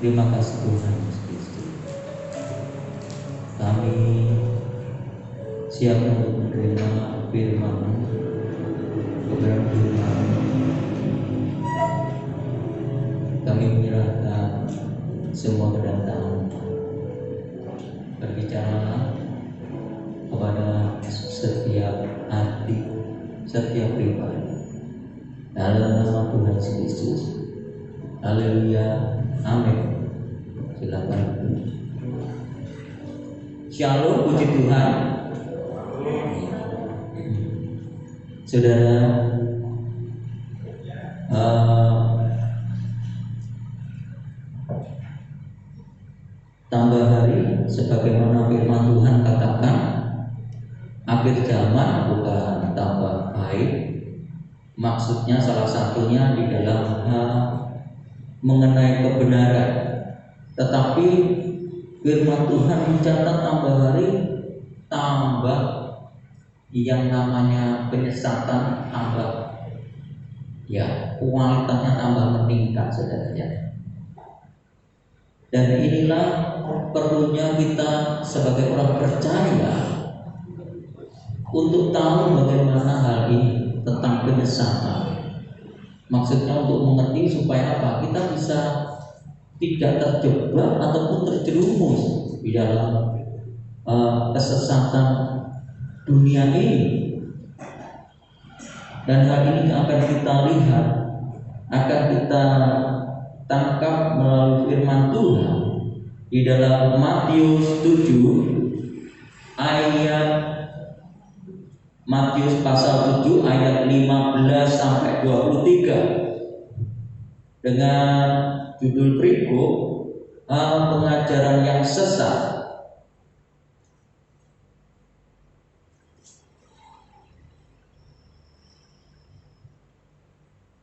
Terima kasih Tuhan Yesus Kristus. Kami siap untuk menerima firman-Mu, kebenaran firman. Kami menyerahkan semua kedatangan. Berbicaralah kepada setiap hati, setiap pribadi. Dalam nama Tuhan Yesus Kristus. Haleluya. Amin. Silakan. Shalom, puji Tuhan. Saudara, tambah hari sebagaimana firman Tuhan katakan, akhir zaman bukan tambah baik. Maksudnya salah satunya di dalam hal mengenai kebenaran. Tetapi firman Tuhan mencatat tambah hari tambah yang namanya penyesatan tambah, ya, kualitasnya tambah meningkat, saudara. Dan inilah perlunya kita sebagai orang percaya untuk tahu bagaimana hal ini tentang penyesatan. Maksudnya untuk mengerti supaya apa? Kita bisa tidak terjebak ataupun terjerumus di dalam kesesatan dunia ini. Dan hal ini akan kita lihat, akan kita tangkap melalui firman Tuhan di dalam Matius 7 ayat Matius pasal 7 ayat 15 sampai 23 dengan judul berikut hal pengajaran yang sesat.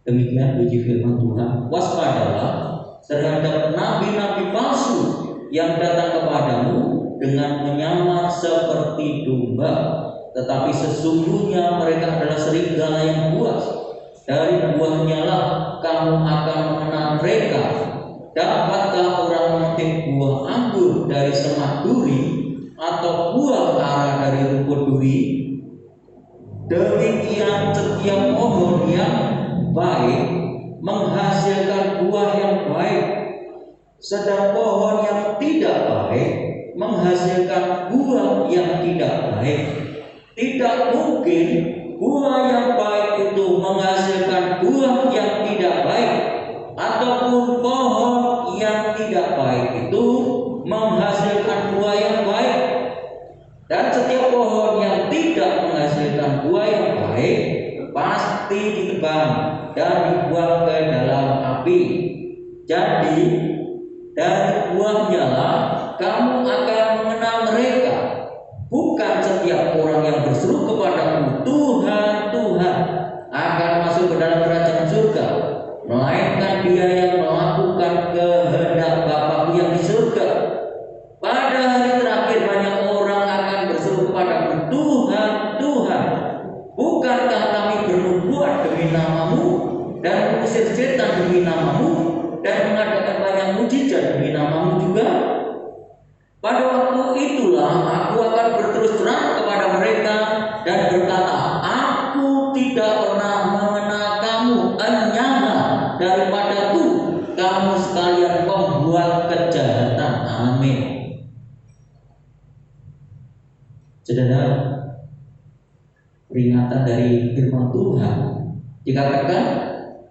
Demikian puji firman Tuhan. Waspadalah terhadap nabi-nabi palsu yang datang kepadamu dengan menyamar seperti domba, tetapi sesungguhnya mereka adalah serigala yang buas. Dari buahnya lah kamu akan mengenal mereka. Dapatkah orang memetik buah anggur dari semak duri, atau buah ara dari rumput duri? Demikian setiap pohon yang baik menghasilkan buah yang baik, sedang pohon yang tidak baik menghasilkan buah yang tidak baik. Tidak mungkin buah yang baik itu menghasilkan buah yang tidak baik, ataupun pohon yang tidak baik itu menghasilkan buah yang baik. Dan setiap pohon yang tidak menghasilkan buah yang baik pasti ditebang dan dibuang ke dalam api. Jadi dari buahnya lah kamu akan mengenal mereka. Bukan setiap orang yang berseru kepadaku Tuhan, Tuhan akan masuk ke dalam kerajaan surga, melainkan dia yang melakukan kehendak Bapa yang di surga. Pada hari terakhir banyak orang akan berseru kepadaku Tuhan, Tuhan, bukankah kami bernubuat demi namamu dan mengusir setan demi namamu dan mengadakan banyak mujizat demi namamu juga? Pada waktu itulah aku akan berterus terang kepada mereka dan berkata, aku tidak pernah mengenal kamu, enyahlah daripadaku kamu sekalian pembuat kejahatan. Amin. Saudara, peringatan dari firman Tuhan dikatakan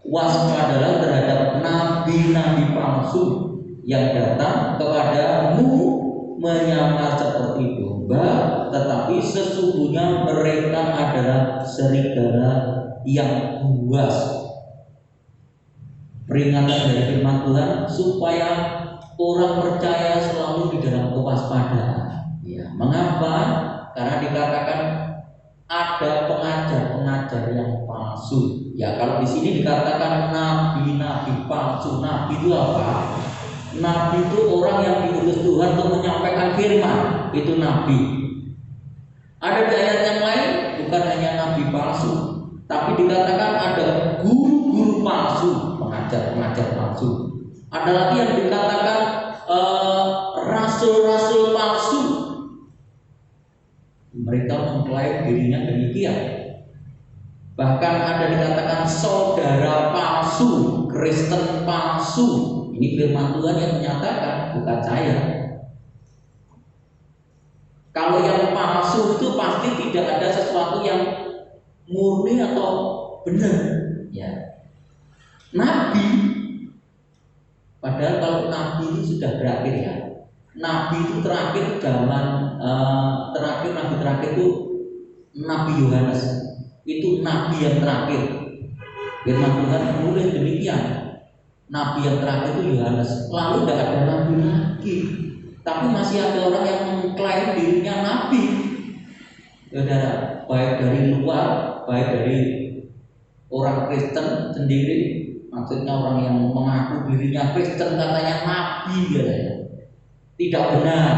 waspadalah terhadap nabi-nabi palsu yang datang kepadamu menyamar seperti domba, tetapi sesungguhnya mereka adalah serigala yang buas. Peringatan dari firman Tuhan supaya orang percaya selalu di dalam kewaspadaan. Ya, mengapa? Karena dikatakan ada pengajar-pengajar yang palsu. Ya, kalau di sini dikatakan nabi-nabi palsu. Nabi itu apa? Nabi itu orang yang diutus Tuhan untuk menyampaikan firman. Itu nabi. Ada di ayat yang lain bukan hanya nabi palsu, tapi dikatakan ada guru-guru palsu, pengajar-pengajar palsu. Ada lagi yang dikatakan Mereka mengklaim dirinya demikian. Bahkan ada dikatakan saudara palsu, Kristen palsu. Ini firman Tuhan yang menyatakan, bukan saya. Kalau yang palsu itu pasti tidak ada sesuatu yang murni atau benar. Ya. Nabi, padahal kalau nabi itu sudah berakhir ya. Nabi itu terakhir zaman nabi terakhir itu Nabi Yohanes. Itu nabi yang terakhir. Firman Tuhan menulis demikian. Nabi yang terakhir itu Yohanes. Lalu tidak ada nabi lagi. Tapi masih ada orang yang mengklaim dirinya nabi. Saudara, baik dari luar, baik dari orang Kristen sendiri, maksudnya orang yang mengaku dirinya Kristen katanya nabi ya. Tidak benar.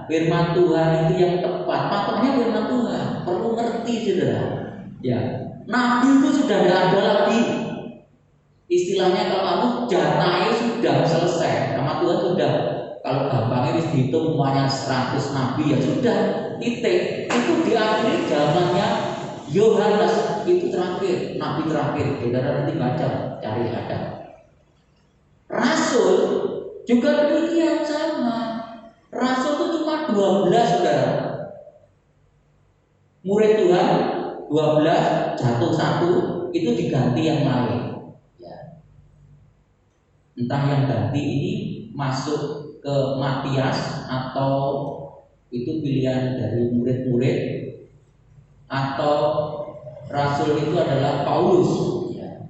Firman Tuhan itu yang tepat. Makanya firman Tuhan perlu ngerti saudara. Ya, nabi itu sudah tidak ada lagi. Istilahnya kalau jatahnya sudah selesai. Nama Tuhan sudah, kalau gampangnya wis dihitung semuanya 100 nabi ya sudah titik. Itu diakhiri zamannya Yohanes, itu terakhir, nabi terakhir. Saudara nanti baca, cari ada. Rasul juga demikian sama. Rasul itu cuma 12 saudara. Murid Tuhan 12, jatuh satu, itu diganti yang lain. Ya. Entah yang ganti ini masuk ke Matias atau itu pilihan dari murid-murid, atau Rasul itu adalah Paulus. Ya.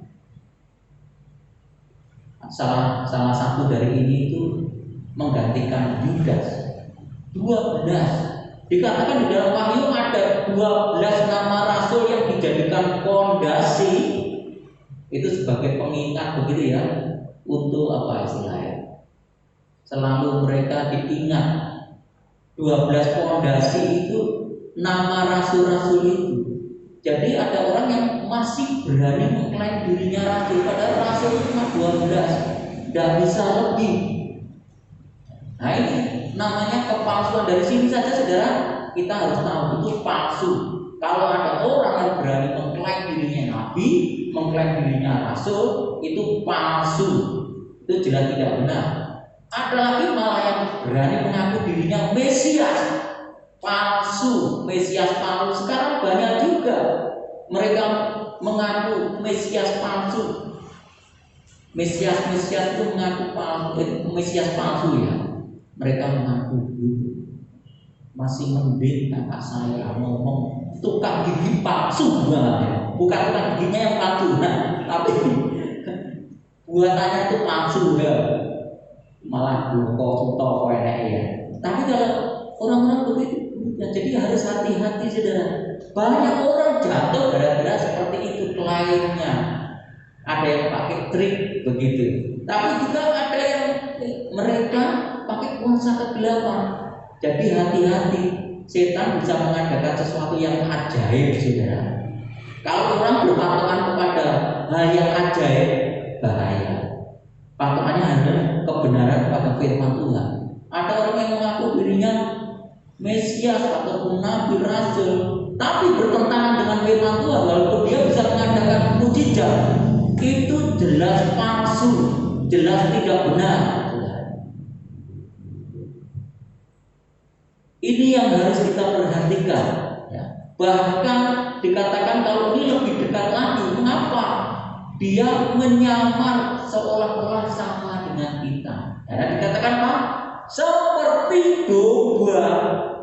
Salah satu dari ini itu menggantikan Yudas. 12. Dikatakan di dalam Wahyu ada 12 nama rasul yang dijadikan fondasi itu sebagai pengingat begitu ya, untuk apa istilahnya? Selalu mereka diingat. 12 fondasi itu nama rasul-rasul itu. Jadi ada orang yang masih berani mengklaim dirinya rasul, padahal rasul itu cuma 12, tidak bisa lebih. Nah ini namanya kepalsuan. Dari sini saja saudara kita harus tahu itu palsu. Kalau ada orang yang berani mengklaim dirinya nabi, mengklaim dirinya rasul, itu palsu. Itu jelas tidak benar. Ada lagi malah yang berani mengaku dirinya Mesias, palsu, Mesias palsu. Sekarang banyak juga mereka mengaku Mesias palsu. Mesias itu mengaku palsu, Mesias palsu ya. Mereka mengaku masih mending kakak saya ngomong tukang gigi palsu banget. Bukan tukang giginya yang palsu, nah, tapi buatannya itu palsu ya. Malah buko ya. Tapi kalau orang-orang begitu, ya, jadi harus hati-hati saudara. Banyak orang jatuh gara-gara seperti itu klaimnya. Ada yang pakai trik begitu. Tapi juga ada yang mereka pakai kuasa kegelapan. Jadi hati-hati. Setan bisa mengadakan sesuatu yang ajaib saudara. Kalau orang berpatokan kepada hal yang ajaib, bahaya. Patokannya adalah kebenaran pada firman Tuhan. Ada orang yang mengaku dirinya Mesias ataupun Nabi Rasul, tapi bertentangan dengan firman Tuhan, walaupun dia bisa mengadakan mukjizat, itu jelas palsu, jelas tidak benar. Ini yang harus kita perhatikan. Ya. Bahkan dikatakan kalau ini lebih dekat lagi, mengapa? Dia menyamar seolah-olah sama dengan kita. Ya, dikatakan Pak, seperti domba.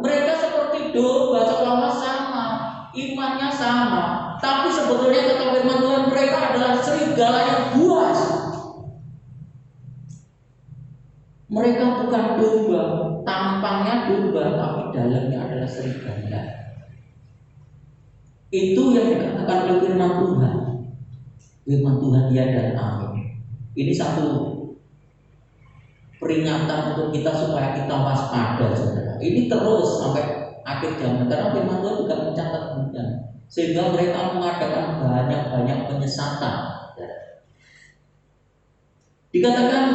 Mereka seperti domba, seolah-olah sama, imannya sama. Tapi sebetulnya kata firman Tuhan, mereka adalah serigala yang buas. Mereka bukan domba, tampangnya domba, tapi dalamnya adalah serigala. Itu yang dikatakan oleh firman Tuhan. Firman Tuhan ya dan amin. Ini satu peringatan untuk kita supaya kita waspada, saudara. Ini terus sampai akhir zaman. Karena firman Tuhan juga mencatat demikian, sehingga mereka mengadakan banyak penyesatan. Dikatakan,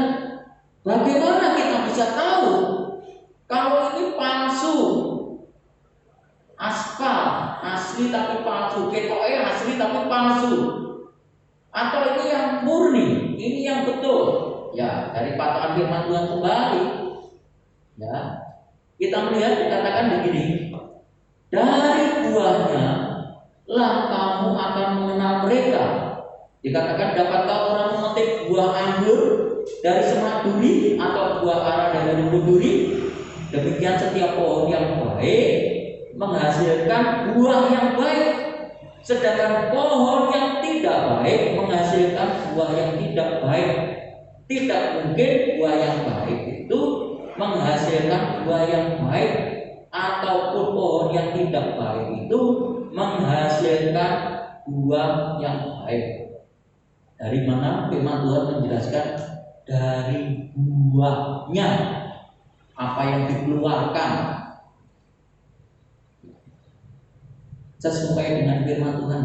bagaimana kita bisa tahu kalau ini palsu? Aspa asli tapi palsu, ketoknya asli tapi palsu, atau ini yang murni, ini yang betul. Ya, dari patokan firman Tuhan kembali. Ya, kita melihat dikatakan begini, dari buahnya lah kamu akan mengenal mereka. Dikatakan, dapatkah orang memetik buah anggur dari semak duri atau buah ara dari rumput duri? Demikian setiap pohon yang baik menghasilkan buah yang baik, sedangkan pohon yang tidak baik menghasilkan buah yang tidak baik. Tidak mungkin buah yang baik itu menghasilkan buah yang baik, ataupun pohon yang tidak baik itu menghasilkan buah yang baik. Dari mana firman Tuhan menjelaskan? Dari buahnya, apa yang dikeluarkan sesuai dengan firman Tuhan.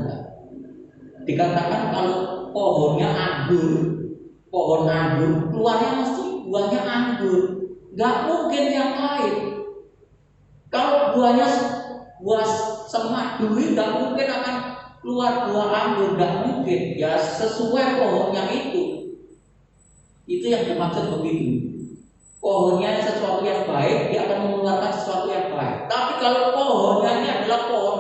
Dikatakan kalau pohonnya anggur, pohon anggur keluarnya mesti buahnya anggur, nggak mungkin yang lain. Kalau buahnya buah semak duri, nggak mungkin akan keluar buah anggur, nggak mungkin. Ya sesuai pohonnya itu yang dimaksud begitu. Pohonnya sesuatu yang baik, dia akan mengeluarkan sesuatu yang baik. Tapi kalau pohonnya ini adalah pohon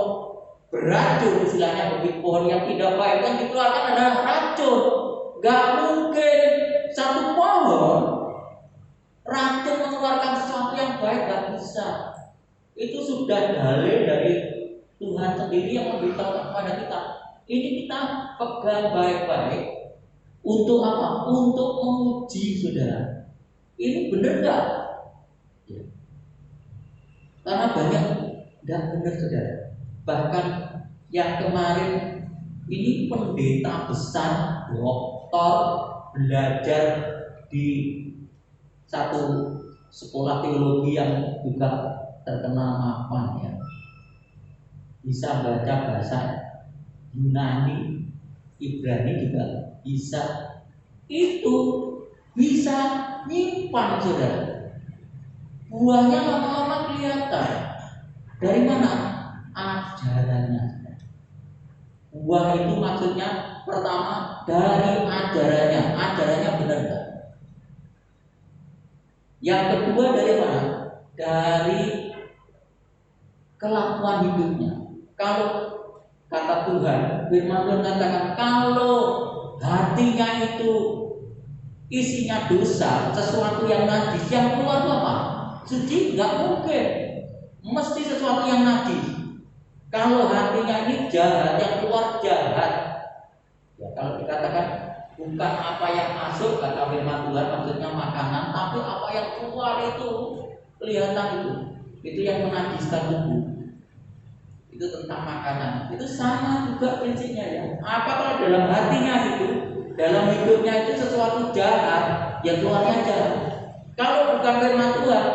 beracun, istilahnya begitu, pohon yang tidak baik, yang dikeluarkan adalah racun. Gak mungkin satu pohon racun mengeluarkan sesuatu yang baik, gak bisa. Itu sudah dalil dari Tuhan sendiri yang memberitahu kepada kita. Ini kita pegang baik-baik. Untuk apa? Untuk menguji, saudara. Ini benar gak? Ya. Karena banyak gak benar, saudara. Bahkan yang kemarin ini pendeta besar, doktor, belajar di satu sekolah teologi yang juga terkenal mapan, ya. Bisa baca bahasa Yunani, Ibrani juga bisa. Itu bisa nyimpan, saudara. Buahnya lama-lama kelihatan. Dari mana? Ajarannya. Buah itu maksudnya pertama dari ajarannya. Ajarannya benar gak? Yang kedua dari mana? Dari kelakuan hidupnya. Kalau kata Tuhan, firman Tuhan katakan, kalau hatinya itu isinya dosa, sesuatu yang najis, yang keluar apa? Suci? Nggak mungkin. Mesti sesuatu yang najis. Kalau hatinya ini jahat, yang keluar jahat. Ya, kalau dikatakan bukan apa yang masuk, kata firman Tuhan, maksudnya makanan, tapi apa yang keluar itu kelihatan itu. Itu yang menajiskan tubuh. Itu tentang makanan. Itu sama juga prinsipnya, ya. Apa kalau dalam hatinya itu, dalam hidupnya itu sesuatu jahat, ya keluarnya jahat. Kalau bukan firman Tuhan,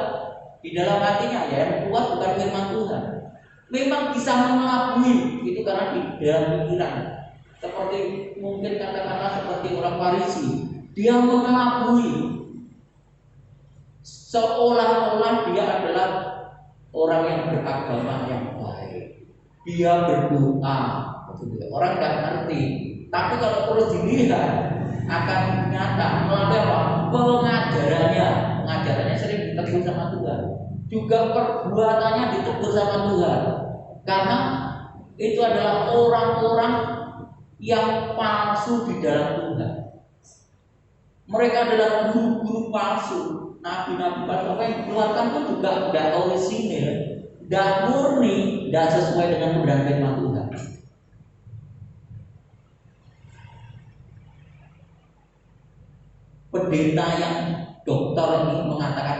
di dalam hatinya ya yang keluar bukan firman Tuhan. Memang bisa mengelabui, itu karena di dalam pikiran. Seperti mungkin katakanlah seperti orang Farisi, dia mengelabui seolah-olah dia adalah orang yang beragama yang baik. Dia berdoa, orang nggak ngerti. Tapi kalau terus dilihat akan nyata melalui apa? Pengajarannya. Pengajarannya sering ditegur sama Tuhan. Juga perbuatannya ditegur sama Tuhan. Karena itu adalah orang-orang yang palsu di dalam Tuhan. Mereka adalah guru-guru palsu. Nabi-nabi palsu yang dikeluarkan itu juga tidak orisinil, tidak murni, tidak sesuai dengan kebenaran firman Tuhan. Pendeta yang dokter ini mengatakan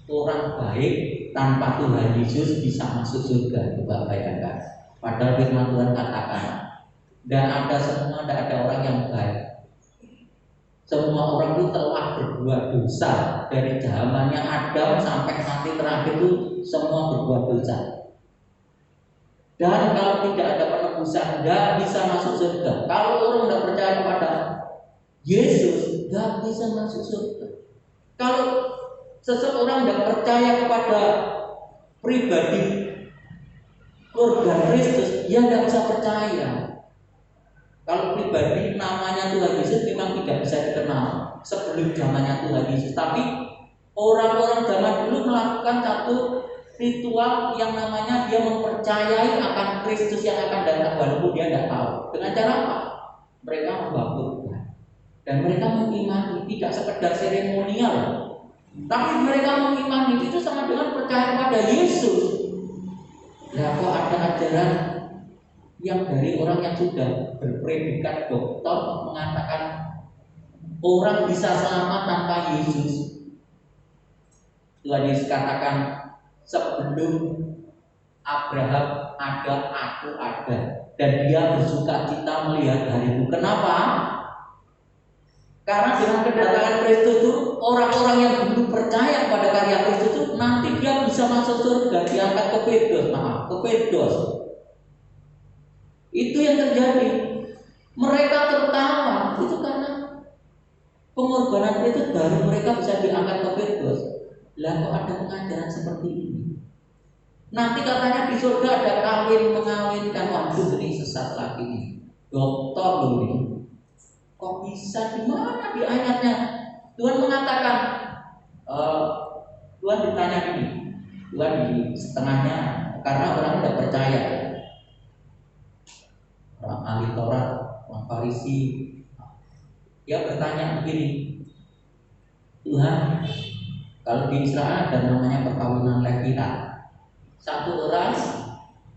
orang baik tanpa Tuhan Yesus bisa masuk surga. Coba bayangkan. Padahal firman Tuhan katakan tidak ada orang yang baik. Semua orang itu telah berbuat dosa. Dari zamannya Adam sampai nanti terakhir itu semua berbuat dosa. Dan kalau tidak ada penebusan, tidak bisa masuk surga. Kalau orang tidak percaya kepada Yesus, tidak bisa masuk surga. Kalau seseorang tidak percaya kepada pribadi korban Kristus, dia tidak bisa percaya. Kalau pribadi namanya Tuhan Yesus memang tidak bisa dikenal sebelum zamannya Tuhan Yesus. Tapi orang-orang zaman dulu melakukan satu ritual yang namanya dia mempercayai akan Kristus yang akan datang walaupun dia tidak tahu. Dengan cara apa? Mereka membaptiskan dan mereka mengimani, tidak sekedar seremonial, tapi mereka mengimani itu sama dengan percaya kepada Yesus. Nah, kok ada ajaran yang dari orang yang sudah berpredikat doktor mengatakan orang bisa selamat tanpa Yesus. Tuhan Yesus katakan, sebelum Abraham ada, aku ada, dan dia bersuka cita melihat hariku. Kenapa? Karena dengan kedatangan Kristus itu, orang-orang yang dulu percaya pada karya Kristus itu nanti dia bisa masuk surga, diangkat ke Pedos. Itu yang terjadi. Mereka tertawa itu karena pengorbanan Kristus baru mereka bisa diangkat ke Pedos. Lah kok ada pengajaran seperti ini? Nanti katanya di surga ada kawin mengawinkan. Waduh, ini sesat lagi nih. Dokter loh ini. Kok bisa, di mana di ayatnya? Tuhan mengatakan, Tuhan ditanya ini, Tuhan di setengahnya karena orang tidak percaya, orang ahli Taurat, orang Farisi, dia bertanya begini, Tuhan, kalau di Israel ada namanya perkawinan Levita, satu orang,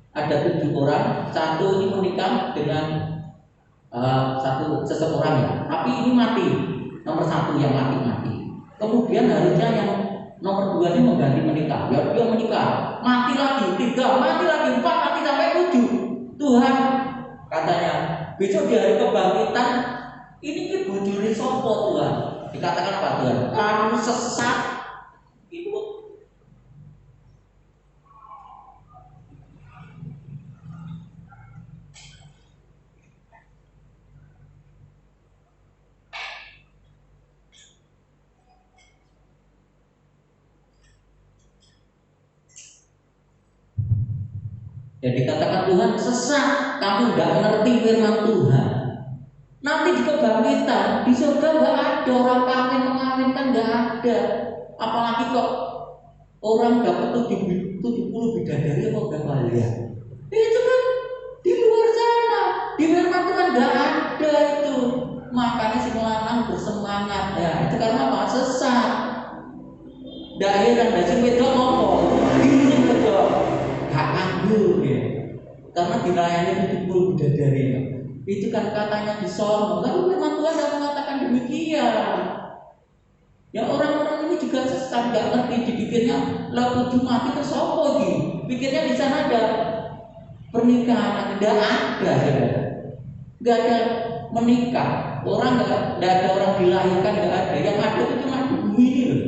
ada 7 orang, satu ini menikah dengan seseorang ya, tapi ini mati, nomor 1 yang mati. Kemudian harusnya yang nomor 2 ini mengganti menikah, ya dia menikah, mati lagi, 3, mati lagi, 4, mati sampai 7. Tuhan katanya, besok di hari kebangkitan ini bojone sapa Tuhan? Dikatakan apa Tuhan? Kamu sesat. Itu jadi katakan Tuhan sesat, kamu tidak mengerti firman Tuhan. Nanti di kebangkitan di surga nggak ada orang kawin mengawinkan, nggak ada. Apalagi kok orang dapat 70 bidadari apa berapa ya? Itu kan di luar sana, di firman Tuhan nggak ada itu. Makanya si lanang bersemangat ya. Itu karena apa? Sesat. Daerah dari wedok ngomong, ini wedok gak nganggur ya. Karena dilayani 70 bidadari ya. Itu kan katanya di sono. Lalu firman Tuhan tidak mengatakan demikian. Ya orang-orang ini juga sesat, nggak ngerti, dipikirnya lalu 7 mati tersopo gitu. Pikirnya di sana ada pernikahan, tidak ada, nggak ada menikah. Orang nggak ada orang dilahirkan, nggak ada. Yang ada itu cuma bumi ini loh.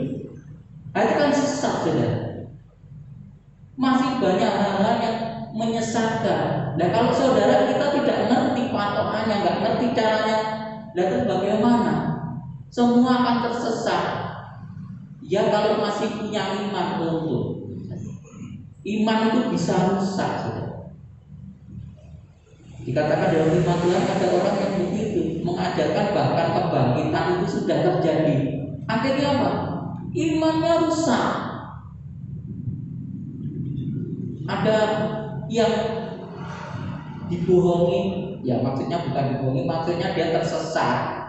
Nah, itu kan sesat sudah. Masih banyak hal-hal yang menyesatkan. Nah kalau saudara kita tidak ngerti patokannya, nggak ngerti caranya, lalu bagaimana? Semua akan tersesat. Ya kalau masih punya iman utuh, iman itu bisa rusak. Sudah. Dikatakan dalam firman Tuhan ada orang yang begitu mengajarkan bahkan kebangkitan itu sudah terjadi. Akhirnya apa? Imannya rusak. Ada yang dibohongi, ya maksudnya bukan dibohongi, maksudnya dia tersesat.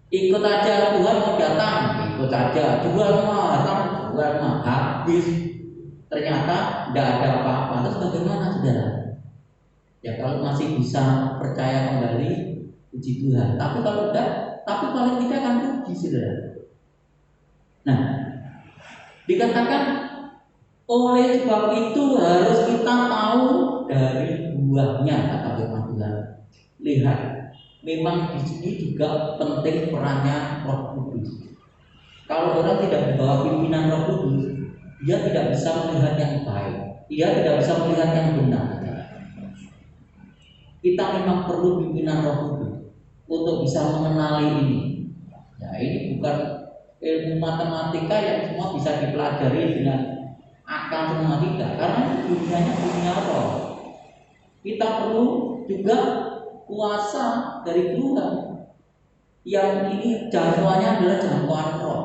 Ikut aja Tuhan mau datang, ikut aja, jual mah, habis. Ternyata tidak ada apa-apa. Terus bagaimana saudara? Ya kalau masih bisa percaya kembali, puji Tuhan. Tapi kalau tidak, tapi paling tidak akan rugi saudara. Nah, dikatakan oleh sebab itu harus kita tahu dari buahnya, kata firman Tuhan. Lihat, memang di sini juga penting perannya Roh Kudus. Kalau orang tidak dibawa pimpinan Roh Kudus, dia tidak bisa melihat yang baik, dia tidak bisa melihat yang benar. Kita memang perlu pimpinan Roh Kudus untuk bisa mengenali ini. Ya, ini bukan ilmu matematika yang semua bisa dipelajari dengan akal semua tidak, karena dunianya dunia roh. Kita perlu juga kuasa dari Tuhan. Yang ini jangkauannya adalah jangkauan roh.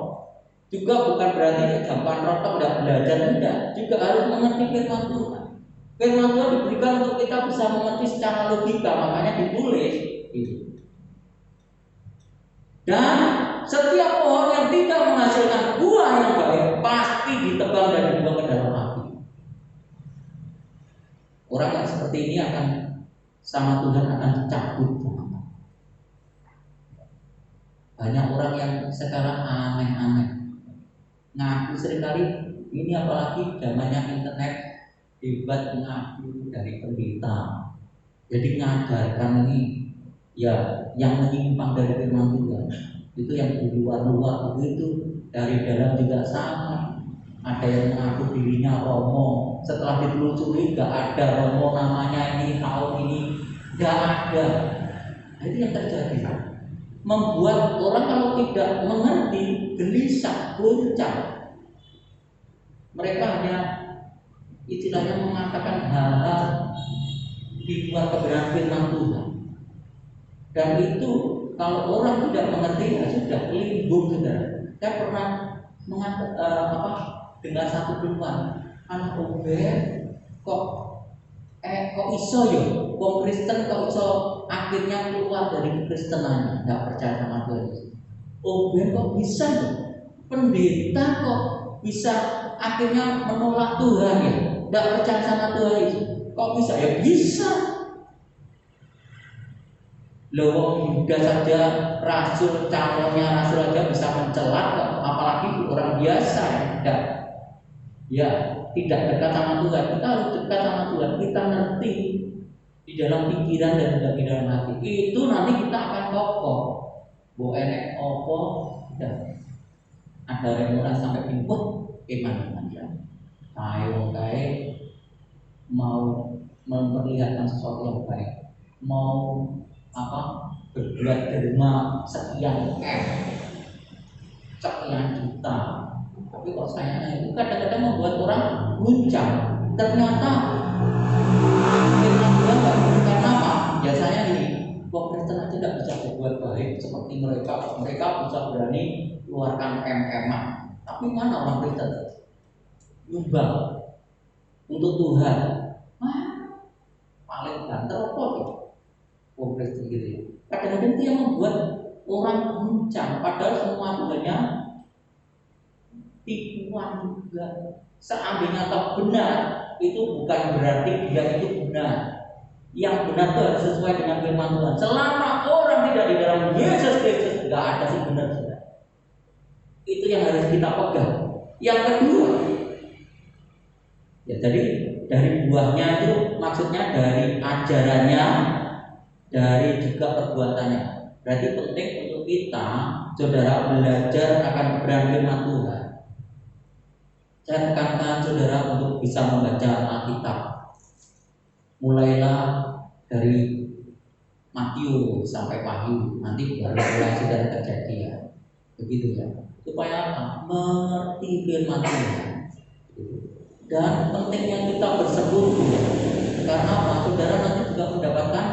Juga bukan berarti jangkauan roh tidak belajar, tidak. Juga harus mengerti firman Tuhan. Firman Tuhan diberikan untuk kita bisa mengerti secara logika, makanya ditulis itu. Dan setiap pohon yang tidak menghasilkan buah yang baik pasti ditebang dan dibuang ke dalam api. Orang yang seperti ini akan sama Tuhan akan dicabut. Banyak orang yang sekarang aneh-aneh, ngaku seringkali ini, apalagi zamannya internet, hebat ngaku dari pendeta. Jadi ngajarkan ini ya yang menyimpang dari firman Tuhan. Itu yang di luar-luar begitu, dari dalam juga sama. Ada yang mengaku dirinya Romo, setelah ditelusuri gak ada Romo namanya ini, tahun ini gak ada. Nah, itu yang terjadi, membuat orang kalau tidak mengerti gelisah, goncang. Mereka hanya istilahnya mengatakan hal-hal di luar kebenaran firman Tuhan. Dan itu kalau orang tidak mengerti, ya sudah limbung, saudara. Saya pernah dengar satu keluhan, anak Obed kok iso ya, wong Kristen kok iso akhirnya keluar dari kekristenannya, nggak percaya sama Tuhan. Obed kok bisa ya, pendeta kok bisa akhirnya menolak Tuhan ya, nggak percaya sama Tuhan itu, kok bisa ya? Bisa. Loh, Yuda saja rasul, calonnya rasul aja bisa mencelat, apalagi orang biasa ya tidak dekat sama Tuhan. Kita harus dekat sama Tuhan, kita ngerti di dalam pikiran dan juga di dalam hati. Itu nanti kita akan kokoh. Bo enek opo, ya. Ada yang orang sampai pinput, iman ya. Ayo kayak mau memperlihatkan sesuatu yang baik, mau berbuat derma sekian juta, tapi kok sayangnya itu kadang-kadang membuat orang guncang. Ternyata firman Tuhan nggak memberikan nama. Biasanya ini, kok Kristen aja tidak bisa berbuat baik seperti mereka bisa berani keluarkan MM-an. Tapi mana orang Kristen nyumbang untuk Tuhan? Paling banter kok gitu. Orang Kristen gitu ya. Kadang-kadang itu yang membuat orang guncang, padahal semua Tuhannya tipuan juga. Seandainya tak benar, itu bukan berarti dia itu benar. Yang benar itu harus sesuai dengan firman Tuhan. Selama orang tidak di dalam Yesus Kristus, nggak ada sih benar. Itu yang harus kita pegang. Yang kedua, ya jadi dari buahnya itu maksudnya dari ajarannya, dari juga perbuatannya. Berarti penting untuk kita, saudara, belajar akan kebenaran firman Tuhan. Saya tekankan saudara untuk bisa membaca Alkitab. Mulailah dari Matius sampai Wahyu, nanti baru mulai saudara Kejadian. Begitu ya. Supaya apa? Mengerti firman Tuhan. Dan pentingnya kita bersekutu. Karena apa? Saudara nanti juga mendapatkan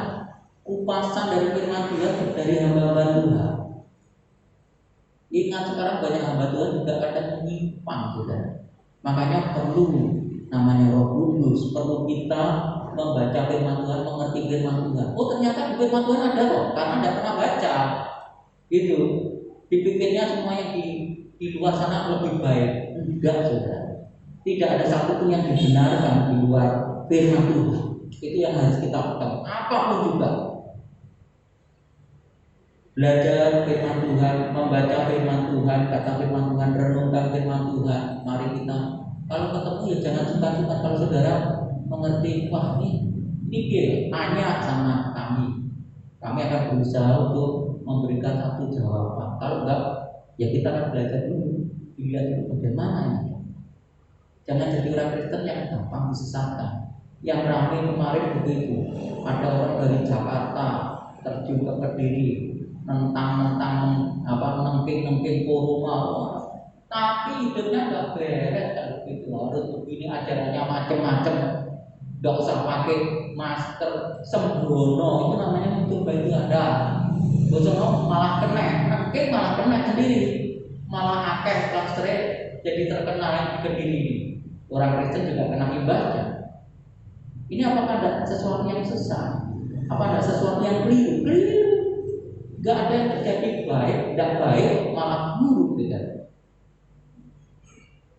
kupasan dari firman Tuhan dari hamba-hamba Tuhan. Ingat sekarang banyak hamba Tuhan juga kadang menyimpang, saudara. Makanya perlu namanya Roh Kudus, perlu kita membaca firman Tuhan, mengerti firman Tuhan. Oh ternyata firman Tuhan ada kok, karena tidak pernah baca. Gitu. Dipikirnya semua yang di luar sana lebih baik. Enggak, saudara. Tidak ada satupun yang dibenarkan di luar firman Tuhan. Itu yang harus kita pegang. Apapun juga. Belajar firman Tuhan, membaca firman Tuhan, kata firman Tuhan, renungkan firman Tuhan. Mari kita, kalau ketemu ya jangan sungkan-sungkan. Kalau saudara mengerti, wah ini tanya sama kami. Kami akan berusaha untuk memberikan satu jawaban. Kalau enggak, ya kita akan belajar dulu, dilihat dulu bagaimana ini. Jangan jadi orang Kristen yang gampang disesatkan. Yang ramai kemarin begitu, ada orang dari Jakarta terjun ke Kediri, nentang nengking Puruma, tapi hidupnya nggak beres. gitu. Harus begini, ajarannya macam-macam. Nggak usah pakai masker sembrono, itu namanya mencoba itu ada. Bosono malah kena, malah kena sendiri, malah akeh klastre jadi terkenal yang di Kediri ini. Orang Kristen juga kena imbasnya. Ini apakah ada sesuatu yang sesat? Apa ada sesuatu yang keliru? Keliru. Gak ada yang terjadi baik, tidak baik, malah buruk gitu.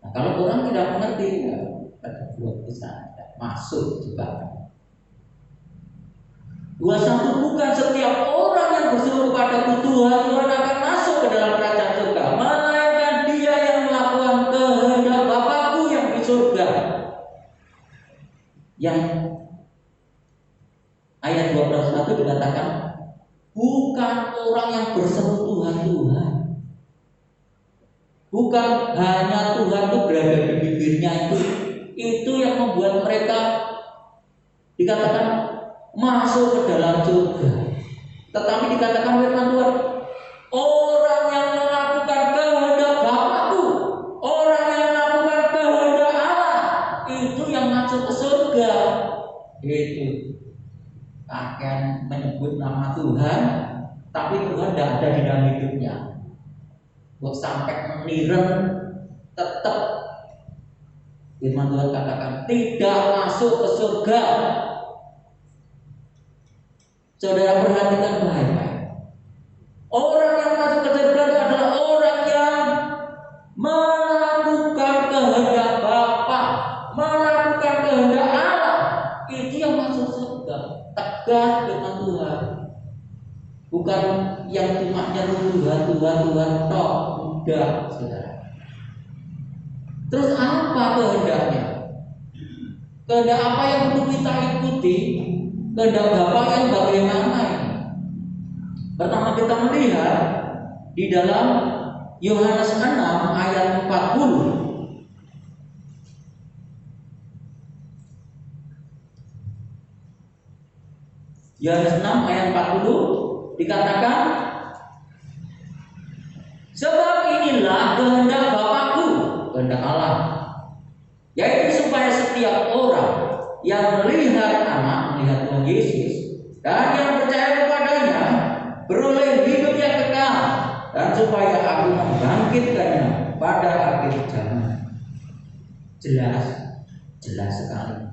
Nah, kalau orang tidak mengerti, ya, ada dua kisah masuk juga. 21 bukan setiap orang yang berseru kepadaku Tuhan, Tuhan akan masuk ke dalam kerajaan surga, melainkan dia yang melakukan kehendak Bapakku yang di surga. Yang ayat 12:1 dikatakan, bukan orang yang berseru Tuhan, Tuhan. Bukan hanya Tuhan itu berada di bibirnya itu yang membuat mereka dikatakan masuk ke dalam surga. Tetapi dikatakan firman Tuhan, orang yang melakukan kehendak Bapakku, orang yang melakukan kehendak Allah, itu yang masuk ke surga. Itu akan menyebut nama Tuhan, tapi Tuhan tidak ada di dalam hidupnya. Buat sampai meniren, tetap firman Tuhan katakan tidak masuk ke surga. Saudara perhatikan baik-baik. Orang yang masuk ke surga adalah orang yang melakukan kehendak Bapa, melakukan kehendak Allah. Itu yang masuk surga. Tegas firman Tuhan. Bukan yang cuma nyeru Tuhan tok. Udah, saudara. Terus apa kehendaknya? Kehendak apa yang perlu kita ikuti? Kehendak Bapa yang bagaimana ini? Pertama kita melihat di dalam Yohanes 6 ayat 40. Yohanes 6 ayat 40 dikatakan, sebab inilah kehendak Bapakku, kehendak Allah, yaitu supaya setiap orang yang melihat Anak, melihat Tuhan Yesus, dan yang percaya kepadanya beroleh hidup yang kekal, dan supaya Aku membangkitkannya pada akhir zaman. Jelas sekali.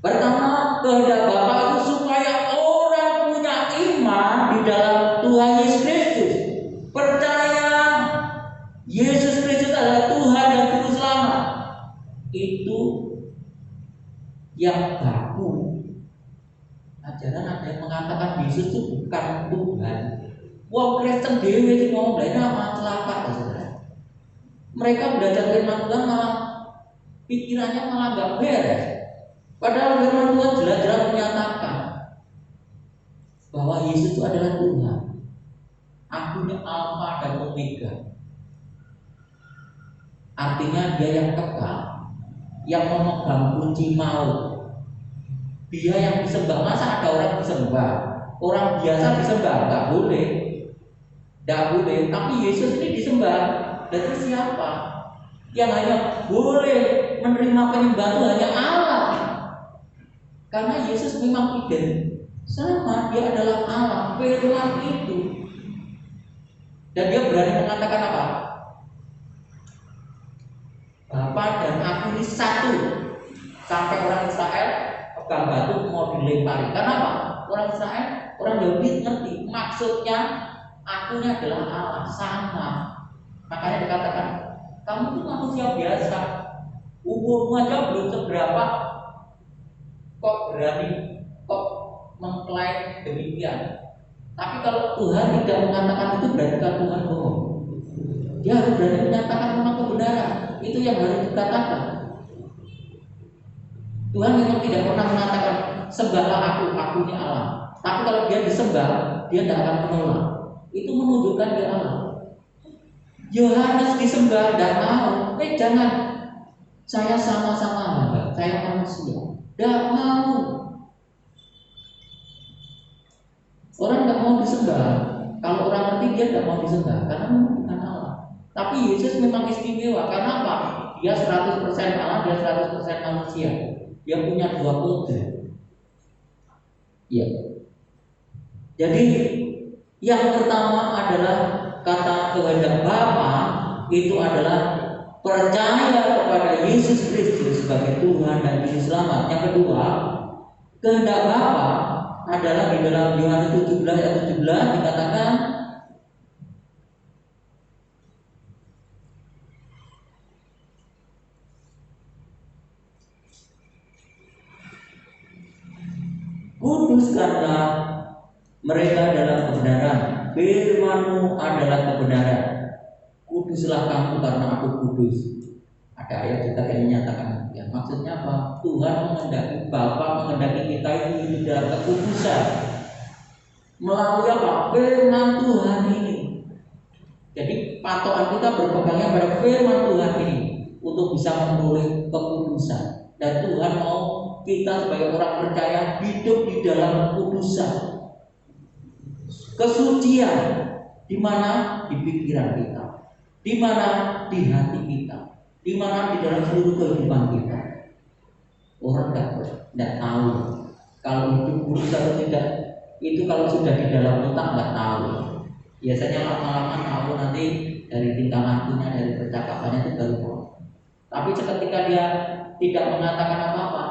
Pertama, kehendak Bapa itu supaya orang punya iman di dalam Tuhan Yesus Kristus, percaya Yesus Kristus adalah Tuhan dan Juru Selamat. Itu yang baku. Ajaran ada yang mengatakan Yesus itu bukan Tuhan. Wong Kristen dewe sing ngomong lha nama celaka, saudara. Mereka belajar firman Tuhan malah pikirannya malah enggak beres. Padahal firman Tuhan jelas-jelas menyatakan bahwa Yesus itu adalah Tuhan. Akunya Alfa dan Omega. Artinya dia yang kekal, yang memegang kunci maut. Dia yang disembah. Masa ada orang disembah? Orang biasa disembah? Enggak boleh. Enggak boleh. Tapi Yesus ini disembah. Dan itu siapa? Yang hanya boleh menerima penyembahan itu hanya Allah. Karena Yesus memang identik sama, dia adalah Allah, firman itu. Dan dia berani mengatakan apa? Bapa dan Aku ini satu. Sampai orang Israel pegang batu mau dilempari. Kenapa? Orang Israel, orang Yahudi ngerti maksudnya Akunya adalah Allah, sama. Makanya dikatakan kamu itu manusia biasa, umurmu aja belum seberapa, kok berani kok mengklaim demikian. Tapi kalau Tuhan tidak mengatakan itu berarti Tuhan bohong. Dia harus berani menyatakan memang kebenaran. Itu yang harus dikatakan. Tuhan memang tidak pernah mengatakan sembahlah Akunya Allah. Tapi kalau dia disembah, dia tidak akan menolak. Itu menunjukkan dia Allah. Yohanes disembah tidak mau. Jangan. Saya sama-sama hamba, saya manusia. Tidak mau. Orang tidak mau disembah. Kalau orang ngerti dia tidak mau disembah karena memang bukan Allah. Tapi Yesus memang istimewa. Karena apa? Dia 100% Allah, dia 100% manusia. Dia punya dua kodrat. Ya. Jadi yang pertama adalah kata kehendak Bapa itu adalah percaya kepada Yesus Kristus sebagai Tuhan dan Juru Selamat. Yang kedua, kehendak Bapa adalah di dalam Yohanes 17 ayat 17 dikatakan kuduskanlah mereka dalam kebenaran, firman-Mu adalah kebenaran. Kuduslah kamu karena aku kudus. Ada ayat juga yang menyatakan ya, maksudnya apa? Tuhan menghendaki, Bapa menghendaki kita itu hidup dalam kekudusan melalui apa? Firman Tuhan ini. Jadi patokan kita berpegangnya pada firman Tuhan ini untuk bisa memperoleh kekudusan. Dan Tuhan mau kita sebagai orang percaya hidup di dalam kekudusan, kesucian, di mana di pikiran kita, di mana di hati kita, di mana di dalam seluruh kehidupan kita. Orang tidak tahu kalau hidup kudus atau tidak. Itu kalau sudah di dalam otak nggak tahu. Biasanya lama-lama tahu nanti dari tingkah lakunya, dari percakapannya itu baru tahu. Tapi ketika dia tidak mengatakan apa-apa,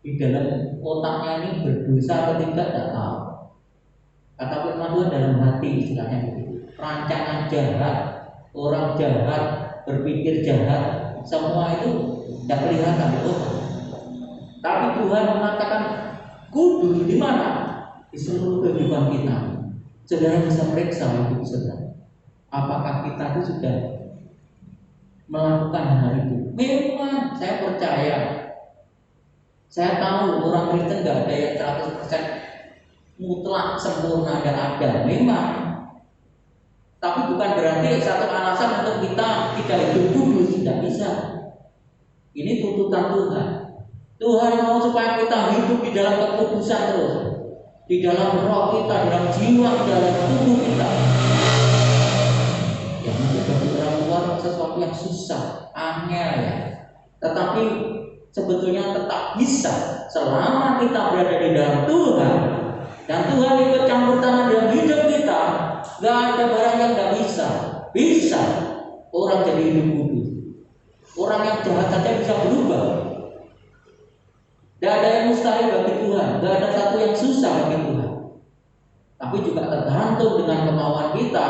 di dalam otaknya ini berdosa atau tidak tahu. Kata firman Tuhan dalam hati istilahnya begitu. Rancangan jahat, orang jahat, berpikir jahat, semua itu tidak kelihatan di otak. Tapi Tuhan mengatakan kudus di mana? Di seluruh kehidupan kita. Saudara bisa periksa hidup saudara. Apakah kita itu sudah melakukan hal itu? Memang saya percaya. Saya tahu orang Kristen nggak ada yang 100% mutlak sempurna dan ada. Memang. Tapi bukan berarti satu alasan untuk kita tidak hidup kudus. Tidak bisa. Ini tuntutan Tuhan. Tuhan mau supaya kita hidup di dalam kekudusan terus. Di dalam roh kita, dalam jiwa kita, dalam tubuh kita. Yang mungkin bagi orang luar sesuatu yang susah, angel ya. Tetapi sebetulnya tetap bisa selama kita berada di dalam Tuhan dan Tuhan ikut campur tangan dalam hidup kita. Gak ada barang yang gak bisa. Bisa orang jadi hidup kudus. Orang yang jahat saja bisa berubah. Gak ada yang mustahil bagi Tuhan. Gak ada satu yang susah bagi Tuhan. Tapi juga tergantung dengan kemauan kita.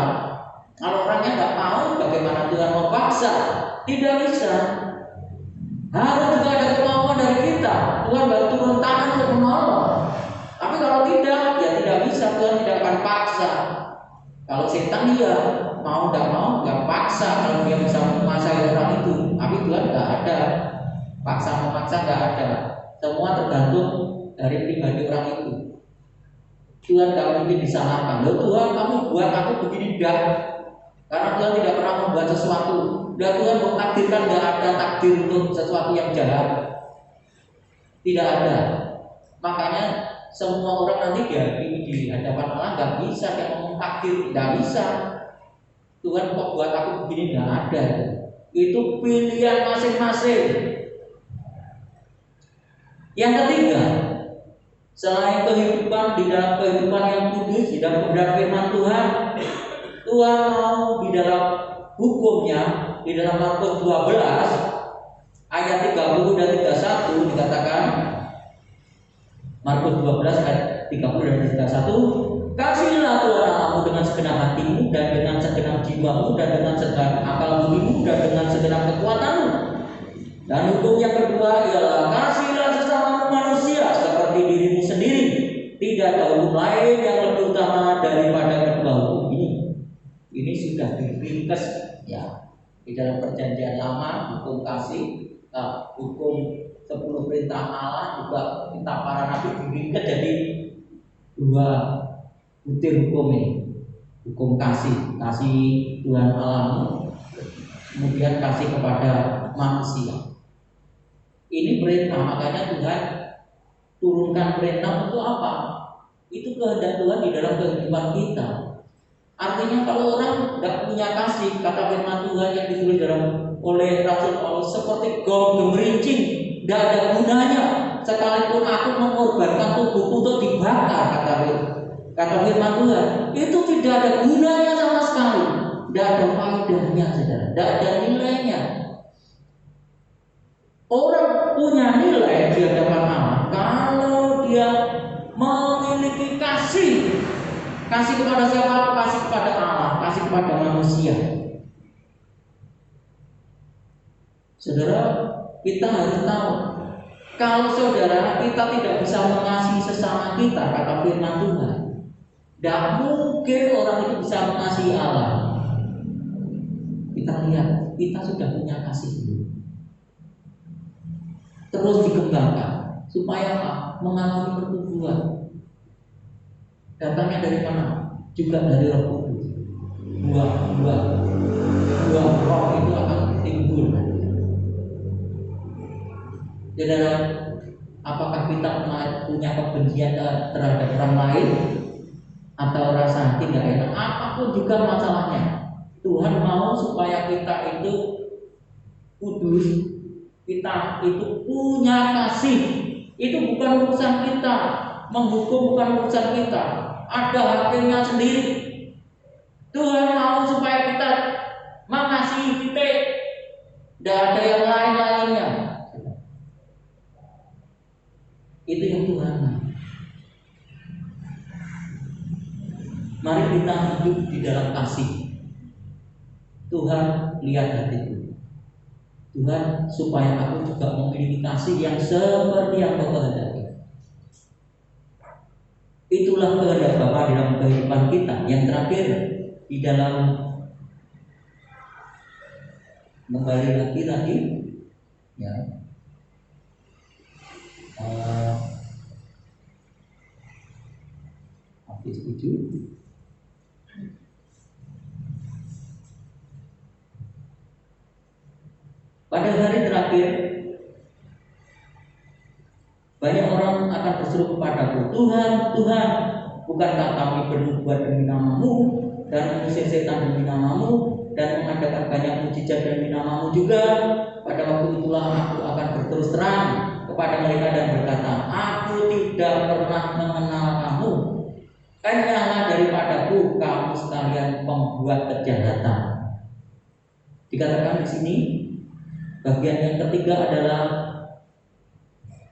Kalau orangnya gak mau, bagaimana Tuhan mau paksa? Tidak bisa. Harus juga ada kemauan dari kita. Tuhan baru turun tangan untuk menolong. Tapi kalau tidak, ya tidak bisa. Tuhan tidak akan paksa. Kalau setan dia mau tidak mau, nggak paksa. Kalau dia bisa menguasai orang itu. Tapi Tuhan nggak ada. Paksa memaksa nggak ada. Semua tergantung dari pribadi orang itu. Tuhan tidak mungkin disalahkan. Loh Tuhan, kamu buat aku begini dah. Karena Tuhan tidak pernah membuat sesuatu. Dan Tuhan mentakdirkan nggak ada takdir untuk sesuatu yang jahat. Tidak ada. Makanya semua orang nanti di hadapan Allah nggak bisa dia ngomong takdir, nggak bisa. Tuhan kok buat aku begini, nggak ada. Itu pilihan masing-masing. Yang ketiga, selain kehidupan di dalam kehidupan yang kudus, di dalam kebenaran firman Tuhan, Tuhan mau di dalam hukumnya, di dalam Markus 12 ayat 30 dan 31 dikatakan, Markus 12 ayat 30 dan 31, kasihlah Tuhan Allahmu dengan segenap hatimu dan dengan segenap jiwamu dan dengan segenap akal budimu dan dengan segenap kekuatanmu. Dan hukum yang kedua ialah kasihlah sesama manusia seperti dirimu sendiri. Tidak ada hukum lain yang lebih utama daripada kedua hukum ini. Ini sudah diringkas ya di dalam perjanjian lama, hukum kasih, hukum 10 perintah Allah, juga perintah para nabi diringkas jadi 2 butir hukum ini. Hukum kasih Tuhan Allahmu, kemudian kasih kepada manusia. Ini perintah, makanya Tuhan turunkan perintah untuk apa? Itu kehendak Tuhan di dalam kehidupan kita. Artinya kalau orang tidak punya kasih, kata firman Tuhan yang ditulis dalam oleh Rasul Paulus seperti gaung gemerincing, tidak ada gunanya. Sekalipun aku mengorbankan tubuhku untuk dibakar, kata firman Tuhan, itu tidak ada gunanya sama sekali, tidak ada faedahnya, saudara, tidak ada nilainya. Orang punya nilai di hadapan Allah kalau dia memiliki kasih kepada siapa? Kasih kepada Allah, kasih kepada manusia. Saudara, kita harus tahu, kalau saudara kita tidak bisa mengasihi sesama kita, kata firman Tuhan, tidak mungkin orang itu bisa mengasihi Allah. Kita lihat, kita sudah punya kasih dulu, terus dikembangkan supaya apa? Mengalami pertumbuhan. Datangnya dari mana? Juga dari Roh Kudus. Buah roh itu akan timbul. Saudara, apakah kita punya kebencian terhadap orang lain atau rasa tidak enak? Apapun juga masalahnya, Tuhan mau supaya kita itu kudus, kita itu punya kasih. Itu bukan urusan kita, menghukum bukan urusan kita, ada hakimnya sendiri. Tuhan mau supaya kita mengasihi kita, tidak ada yang lain-lainnya. Itu yang Tuhan mau. Mari kita hidup di dalam kasih. Tuhan lihat hatiku. Tuhan, supaya aku juga memiliki kasih yang seperti yang Kau kehendaki. Itulah kehendak Bapa dalam kehidupan kita. Yang terakhir, di dalam kembali lagi ya, habis 7. Pada hari terakhir, banyak orang akan berseru kepadaku, Tuhan, Tuhan, bukankah kami bernubuat demi nama-Mu dan mengusir setan demi nama-Mu dan mengadakan banyak mujizat demi nama-Mu juga? Pada waktu itulah aku akan berterus terang kepada mereka dan berkata, aku tidak pernah mengenal kamu. Enyahlah daripadaku, kamu sekalian pembuat kejahatan. Dikatakan di sini, bagian yang ketiga adalah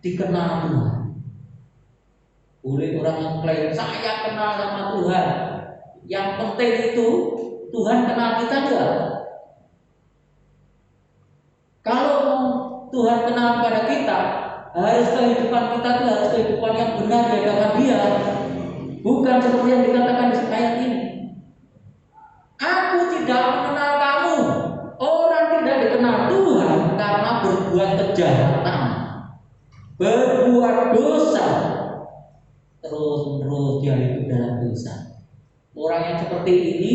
dikenal Tuhan. Boleh orang yang klaim saya kenal sama Tuhan. Yang penting itu Tuhan kenal kita enggak? Kalau Tuhan kenal kepada kita, harus kehidupan kita itu harus kehidupan yang benar di hadapan Dia. Bukan seperti yang dikatakan di ayat ini. Aku tidak mengenal kamu. Orang tidak dikenal Tuhan karena berbuat kejahatan, berbuat dosa, terus dia hidup dalam dosa. Orang yang seperti ini,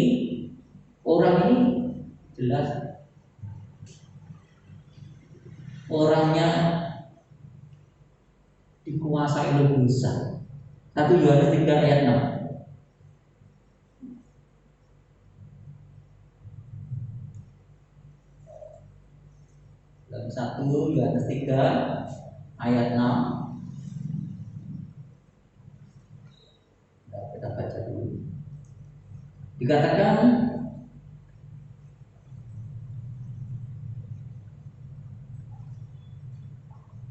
orang ini jelas orangnya dikuasai oleh dosa. 1 Yohanes 3 ayat 6. Dalam 1 Yohanes 3 ayat 6. Nah, kita baca dulu. Dikatakan,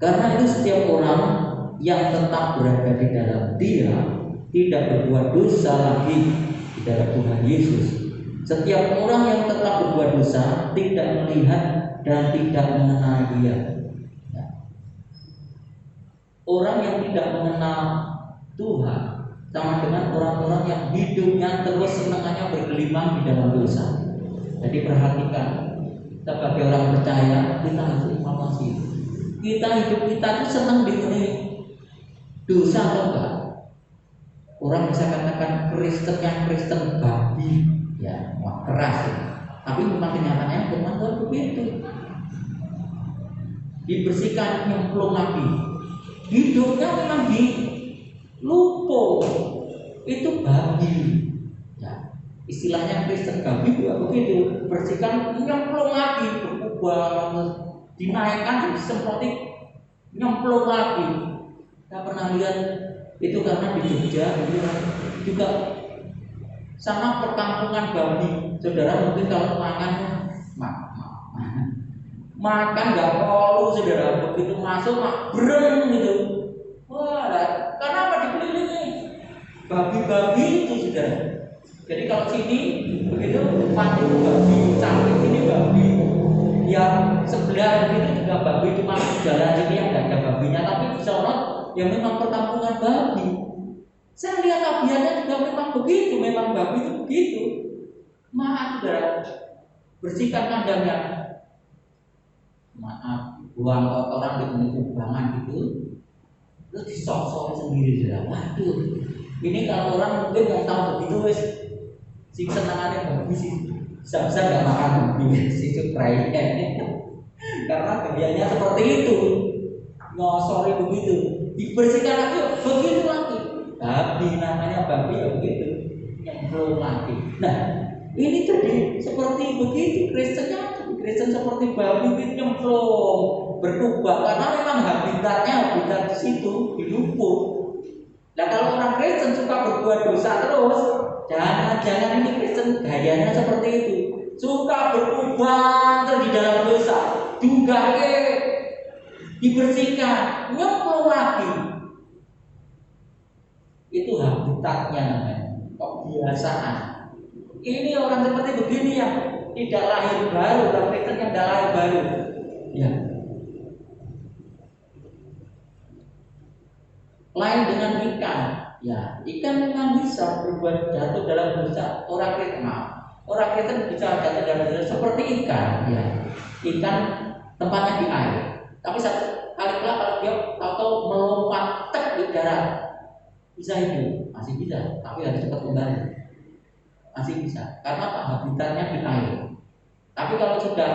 karena itu setiap orang yang tetap berada di dalam Dia tidak berbuat dosa lagi di dalam Tuhan Yesus. Setiap orang yang tetap berbuat dosa tidak melihat dan tidak mengenal Dia. Orang yang tidak mengenal Tuhan sama dengan orang-orang yang hidupnya terus senangannya bergelimang di dalam dosa. Jadi perhatikan, sebagai orang percaya kita harus evaluasi. Hidup kita itu senang dipenuhi dosa atau enggak? Orang bisa katakan Kristen yang Kristen babi, ya, wah keras ya. Tapi memang kenyataannya firman Tuhan begitu. Dibersihkan nyemplung lagi. Hidupnya memang di lupo. Itu babi. Ya. Istilahnya Kristen babi juga begitu, bersihkan nyemplung lagi, berubah, dinaikkan, disemproti, nyemplung lagi. Kita pernah lihat itu karena di Jogja itu juga sama perkampungan babi. Saudara mungkin kalau makan nggak perlu, saudara, begitu masuk breng gitu. Wah, karena apa? Dikelilingi babi-babi itu, saudara. Jadi kalau sini begitu mati itu babi, samping sini babi, yang sebelah itu juga babi, cuma jalan sini yang nggak ada babinya, tapi di sana yang memang perkampungan babi. Saya lihat tabiatnya juga memang begitu, memang babi itu begitu. Maaf, saudara, bersihkan kandangnya. Maaf, buang kotoran di kubangan gitu, terus disok-sok sendiri, saudara. Waduh, ini kalau orang mungkin nggak tahu begitu, wes si senangannya babi sih, bisa nggak makan babi si cukrai karena bagiannya seperti itu, ngosori begitu, dibersihkan lagi begitu lagi. Babi namanya babi ya begitu, nyemplung lagi. Nah, ini tadi seperti begitu Kristen seperti babi itu nyemplung, berubah karena memang habitat di situ, di lumpur. Nah, kalau orang Kristen suka berbuat dosa terus, jangan ini Kristen gayanya seperti itu, suka berubah terus di dalam dosa, juga dibersihkan, nyemplung lagi. Itu habitatnya namanya, kebiasaan. Ini orang seperti begini yang tidak lahir baru, orang Kristen yang tidak lahir baru. Ya. Lain dengan ikan. Ya, ikan memang bisa berbuat jatuh dalam dosa. Orang Kristen bisa jatuh dalam dosa seperti ikan. Ya, ikan tempatnya di air. Tapi satu kali kalau dia tahu melompat tek di darat, bisa hidup, masih bisa. Tapi harus cepat kembali. Masih bisa, karena habitatnya di air. Tapi kalau sudah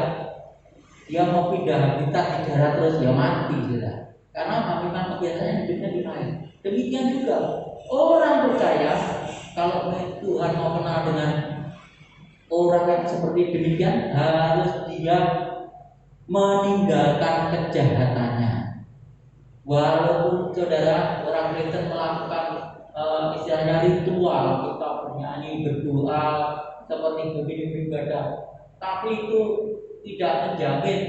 dia mau pindah habitat di darat terus, dia mati sudah. Karena memang kebiasaannya hidupnya di air. Demikian juga orang percaya, kalau Tuhan mau kenal dengan orang yang seperti demikian, harus dia meninggalkan kejahatannya. Walaupun saudara orang Kristen melakukan istilahnya ritual, kita bernyanyi, berdoa, seperti begini beribadah, tapi itu tidak menjamin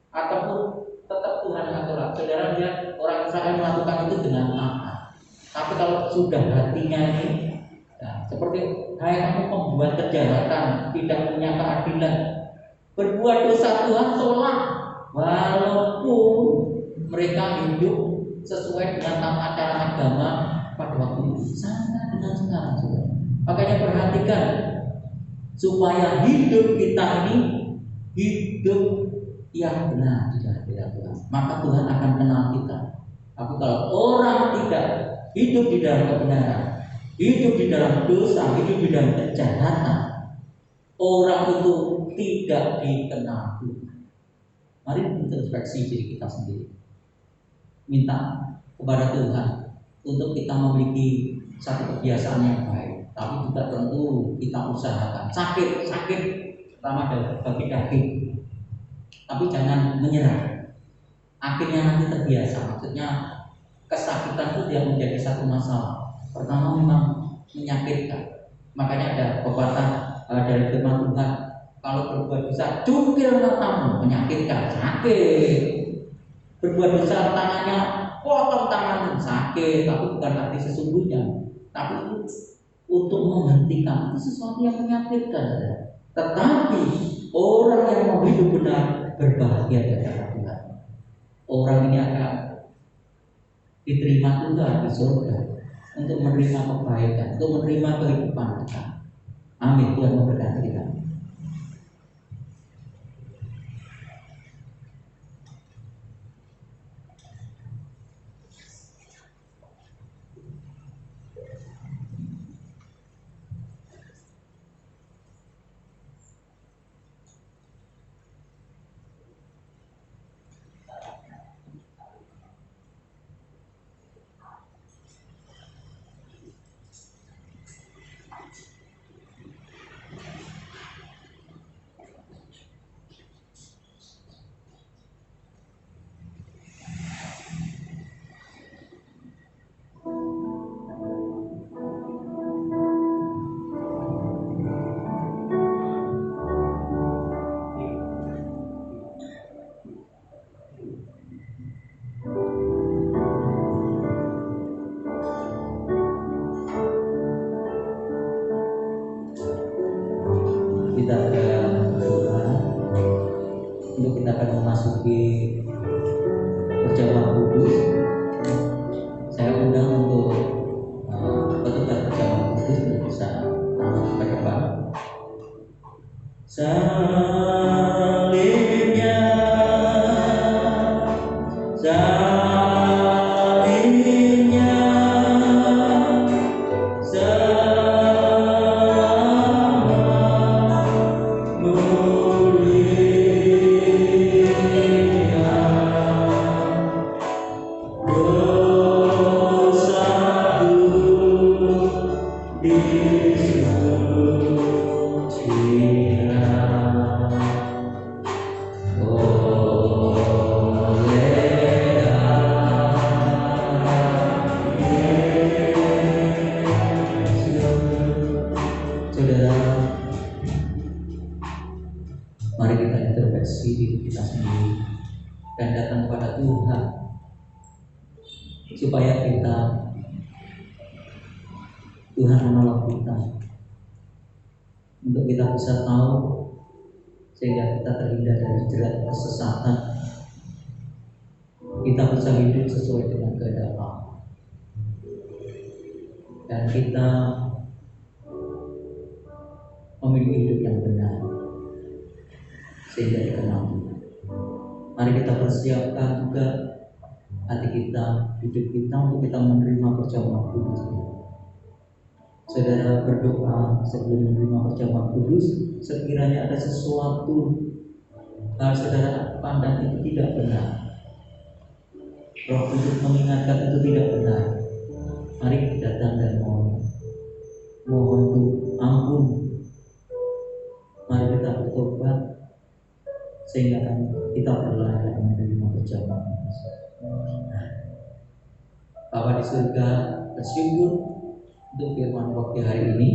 ataupun tetap Tuhan atur. Saudara lihat orang Israel melakukan itu dengan taat. Tapi kalau sudah hatinya ini, ya, seperti kamu membuat kejahatan, tidak punya keadilan, berbuat dosa Tuhan tolak, walaupun mereka hidup sesuai dengan tata cara agama pada waktu itu, sama dengan sekarang. Makanya perhatikan supaya hidup kita ini hidup yang benar di hadapan Tuhan, maka Tuhan akan kenal kita. Tapi kalau orang tidak hidup di dalam kebenaran, hidup di dalam dosa, hidup di dalam kejahatan, orang itu tidak dikenal Tuhan. Mari introspeksi diri kita sendiri, minta kepada Tuhan untuk kita memiliki satu kebiasaan yang baik, tapi juga tentu kita usahakan. Sakit pertama bagi daging, tapi jangan menyerah. Akhirnya nanti terbiasa. Maksudnya kesakitan itu dia menjadi satu masalah. Pertama memang menyakitkan. Makanya ada pepatah dari firman Tuhan, kalau berbuat dosa cungkil matamu, menyakitkan, sakit. Berbuat dosa tangannya, potong tanganmu, sakit. Tapi bukan arti sesungguhnya, tapi itu untuk menghentikan, itu sesuatu yang menyakitkan. Tetapi orang yang mau hidup benar berbahagia di hadapan Tuhan. Orang ini akan diterima Tuhan di surga untuk menerima kebaikan, untuk menerima kehidupan kita. Amin. Tuhan memberkati kita. Salibnya selama mulia dosaku disucikan Saudara, mari kita introspeksi diri kita sendiri dan datang kepada Tuhan supaya Tuhan menolong kita untuk kita bisa tahu sehingga kita terhindar dari jerat kesesatan, kita bisa hidup sesuai dengan kehendak Allah, dan kita memiliki hidup yang benar sehingga dikenal Tuhan. Mari kita persiapkan juga hati kita, hidup kita untuk kita menerima perjamuan kudus. Saudara berdoa sebelum menerima perjamuan kudus, sekiranya ada sesuatu hal saudara pandang itu tidak benar, Roh Kudus mengingatkan itu tidak benar, mari datang dan mohon ampun. Mari kita bertobat sehingga kita berlayak menerima perjamuan. Bapa di surga, bersyukur untuk firman Roh di hari ini,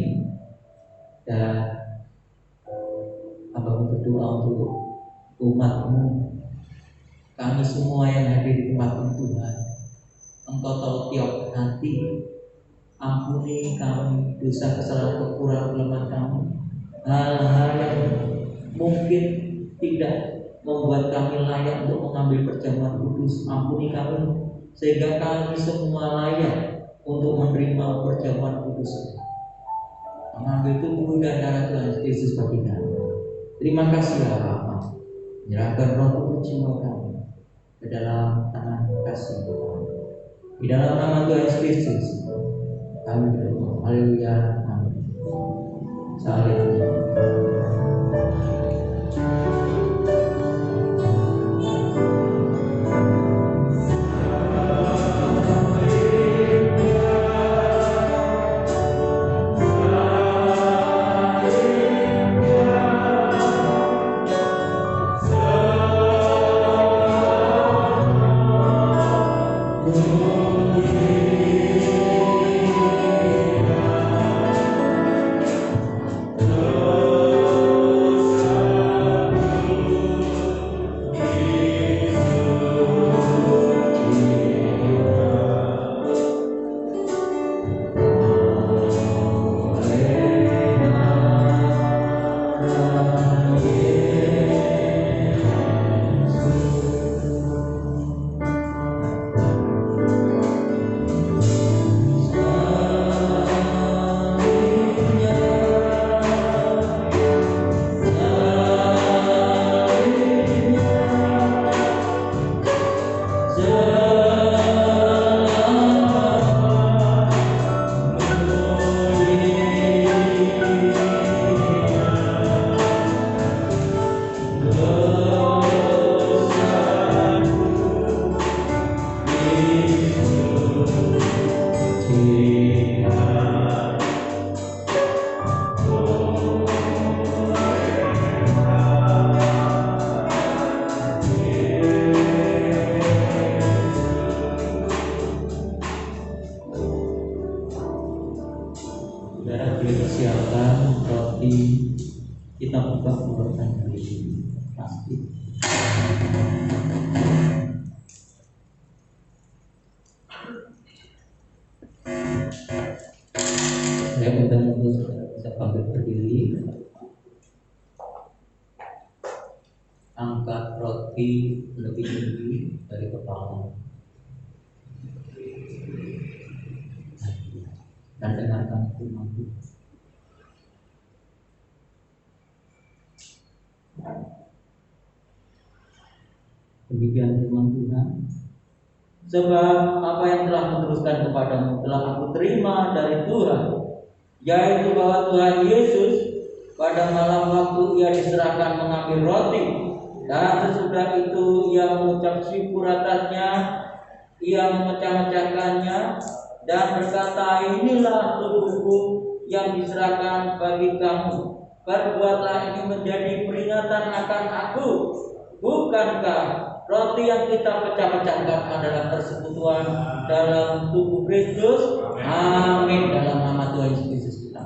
dan Abang berdoa untuk umat-Mu, kami semua yang hadir di tempat ini Tuhan. Engkau tahu tiap hati, ampuni kami dosa, kesalahan, kekurangan, kelemahan kami, hal-hal yang mungkin tidak membuat kami layak untuk mengambil perjamuan kudus. Ampuni kami sehingga kami semua layak untuk menerima perjamuan kudus, mengambil tubuh dan darah Tuhan Yesus bagi kami. Terima kasih ya Bapa, menyerahkan roh tubuh jiwa kami ke dalam tangan kasih Tuhan. Di dalam nama Tuhan Yesus kami berdoa. Haleluya. Amin. Saling. Saudara boleh persiapkan roti, kita buka mulutkan diri pasti. Saya undang untuk saudara bisa bangkit berdiri, angkat roti lebih tinggi dari kepala, dan dengarkan firman Tuhan. Demikian firman Tuhan. Sebab apa yang telah kuteruskan kepadamu telah aku terima dari Tuhan, yaitu bahwa Tuhan Yesus pada malam waktu ia diserahkan mengambil roti, dan sesudah itu ia mengucap syukur atasnya, ia memecah-mecahkannya dan berkata, inilah tubuhku yang diserahkan bagi kamu. Perbuatlah ini menjadi peringatan akan aku. Bukankah roti yang kita pecah-pecahkan adalah persekutuan dalam tubuh Kristus? Amin. Dalam nama Tuhan Yesus Kristus kita.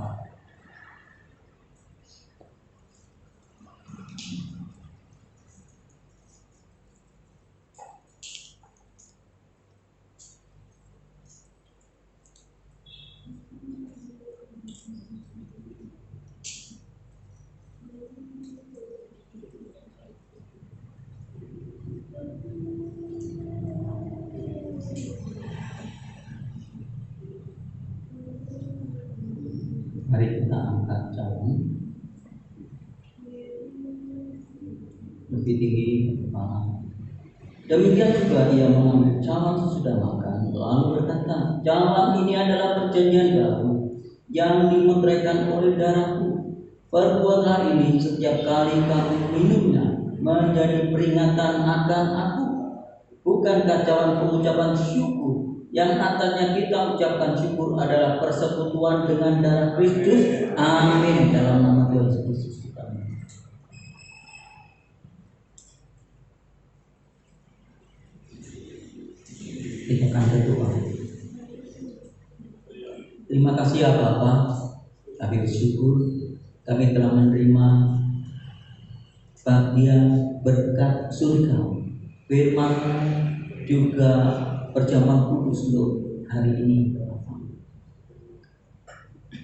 Mari kita angkat calon lebih tinggi kepala. Demikian juga ia mengambil calon sesudah makan, lalu berkata, calon ini adalah perjanjian baru yang dimeteraikan oleh darahku. Perbuatlah ini setiap kali kamu minumnya menjadi peringatan akan aku. Bukankah calon pengucapan syukur yang atasnya kita ucapkan syukur adalah persekutuan dengan darah Kristus? Amin. Dalam nama Tuhan Yesus Kristus. Kita akan berdoa. Terima kasih ya Bapa, kami bersyukur kami telah menerima bagian berkat surga, firman juga perjamuan kudus untuk hari ini.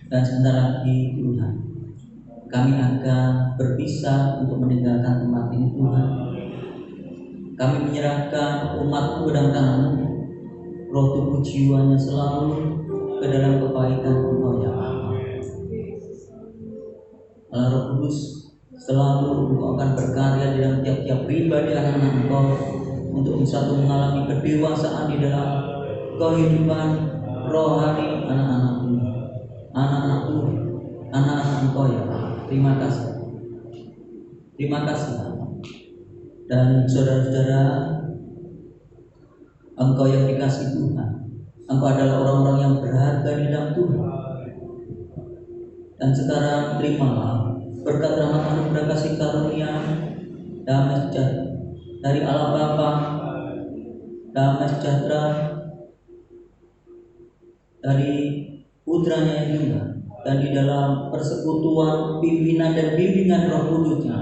Dan sebentar lagi Tuhan, kami akan berpisah untuk meninggalkan tempat ini Tuhan. Kami menyerahkan umat-Mu dalam tangan-Mu. Roh tubuh jiwanya selalu ke dalam kebaikan Engkau ya Allah. Allah Roh Kudus, selalu Engkau akan berkarya di dalam tiap-tiap pribadi anak-anak Engkau untuk satu mengalami kedewasaan di dalam kehidupan rohani anak-anak-Mu, anak-anak-Mu, anak-anak Engkau ya Allah. Terima kasih. Terima kasih Allah. Dan saudara-saudara, Engkau yang dikasih Tuhan, Engkau adalah orang-orang yang berharga di dalam Tuhan. Dan sekarang terimalah berkat rahmat anugerah kasih karunia damai sejahtera dari Allah Bapa, damai sejahtera dari Putranya yang tunggal, dan di dalam persekutuan pimpinan dan bimbingan Roh Kudus-Nya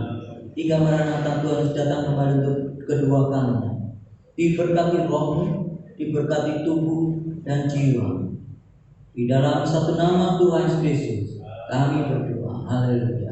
hingga Maranatha Tuhan datang kembali untuk kedua kalinya. Diberkati rohmu, diberkati tubuh dan jiwa. Di dalam satu nama Tuhan Yesus Kristus kami berdoa. Haleluya.